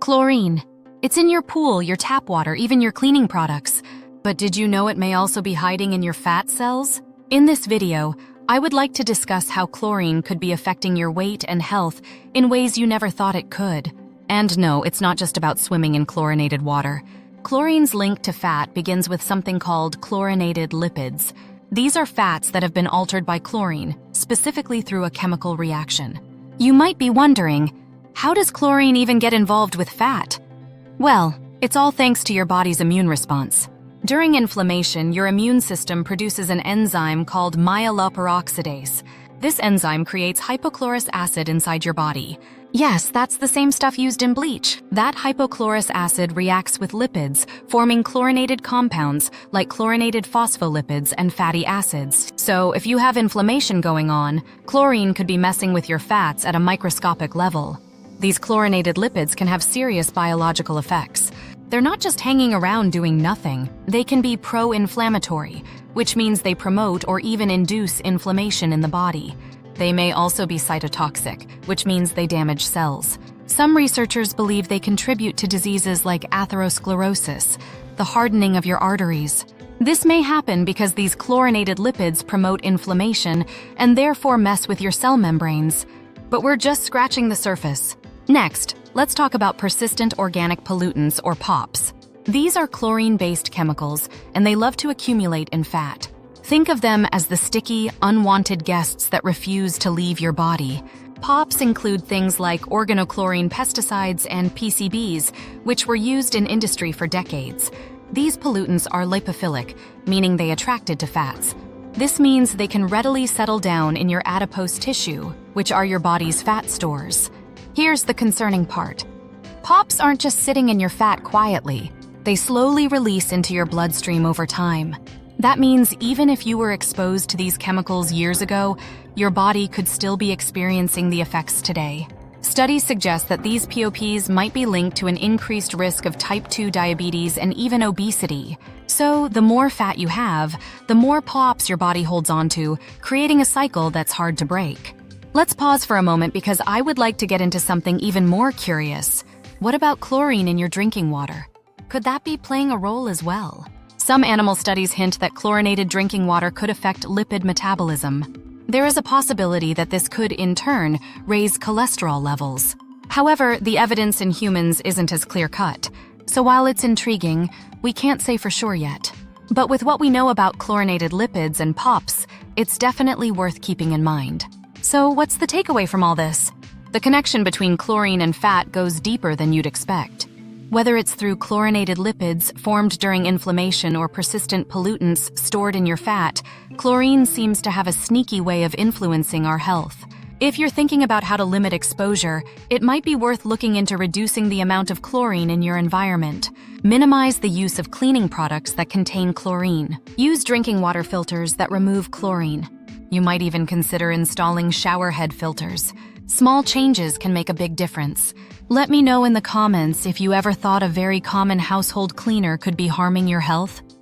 Chlorine. It's in your pool, your tap water, even your cleaning products. But did you know it may also be hiding in your fat cells? In this video, I would like to discuss how chlorine could be affecting your weight and health in ways you never thought it could. And no, it's not just about swimming in chlorinated water. Chlorine's link to fat begins with something called chlorinated lipids. These are fats that have been altered by chlorine, specifically through a chemical reaction. You might be wondering, how does chlorine even get involved with fat? Well, it's all thanks to your body's immune response. During inflammation, your immune system produces an enzyme called myeloperoxidase. This enzyme creates hypochlorous acid inside your body. Yes, that's the same stuff used in bleach. That hypochlorous acid reacts with lipids, forming chlorinated compounds like chlorinated phospholipids and fatty acids. So if you have inflammation going on, chlorine could be messing with your fats at a microscopic level. These chlorinated lipids can have serious biological effects. They're not just hanging around doing nothing. They can be pro-inflammatory, which means they promote or even induce inflammation in the body. They may also be cytotoxic, which means they damage cells. Some researchers believe they contribute to diseases like atherosclerosis, the hardening of your arteries. This may happen because these chlorinated lipids promote inflammation and therefore mess with your cell membranes. But we're just scratching the surface. Next, let's talk about persistent organic pollutants, or POPs. These are chlorine-based chemicals, and they love to accumulate in fat. Think of them as the sticky, unwanted guests that refuse to leave your body. POPs include things like organochlorine pesticides and PCBs, which were used in industry for decades. These pollutants are lipophilic, meaning they attracted to fats. This means they can readily settle down in your adipose tissue, which are your body's fat stores. Here's the concerning part. POPs aren't just sitting in your fat quietly. They slowly release into your bloodstream over time. That means even if you were exposed to these chemicals years ago, your body could still be experiencing the effects today. Studies suggest that these POPs might be linked to an increased risk of type 2 diabetes and even obesity. So the more fat you have, the more POPs your body holds onto, creating a cycle that's hard to break. Let's pause for a moment because I would like to get into something even more curious. What about chlorine in your drinking water? Could that be playing a role as well? Some animal studies hint that chlorinated drinking water could affect lipid metabolism. There is a possibility that this could, in turn, raise cholesterol levels. However, the evidence in humans isn't as clear-cut. So while it's intriguing, we can't say for sure yet. But with what we know about chlorinated lipids and POPs, it's definitely worth keeping in mind. So what's the takeaway from all this? The connection between chlorine and fat goes deeper than you'd expect. Whether it's through chlorinated lipids formed during inflammation or persistent pollutants stored in your fat, chlorine seems to have a sneaky way of influencing our health. If you're thinking about how to limit exposure, it might be worth looking into reducing the amount of chlorine in your environment. Minimize the use of cleaning products that contain chlorine. Use drinking water filters that remove chlorine. You might even consider installing shower head filters. Small changes can make a big difference. Let me know in the comments if you ever thought a very common household cleaner could be harming your health.